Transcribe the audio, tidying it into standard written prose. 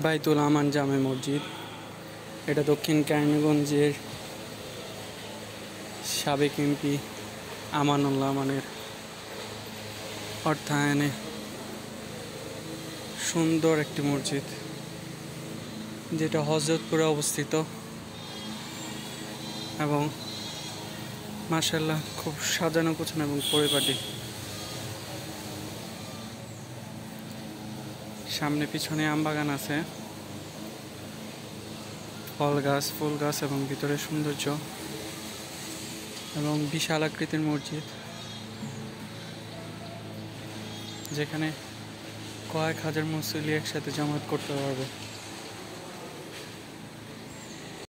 বাইতুল আমান জামে মসজিদ, এটা দক্ষিণ কেরানীগঞ্জের সাবেক এমপি আমানুল্লাহ আমানের অর্থায়নে সুন্দর একটি মসজিদ, যেটা হযরতপুরে অবস্থিত এবং মাশাআল্লাহ খুব সাজানো গোছানো এবং পরিপাটি। সামনে পিছনে আম বাগান আছে, ফল গাছ, ফুল গাছ এবং ভিতরে সৌন্দর্য এবং বিশাল আকৃতির মসজিদ, যেখানে কয়েক হাজার মুসল্লি একসাথে জামাত করতে পারবে।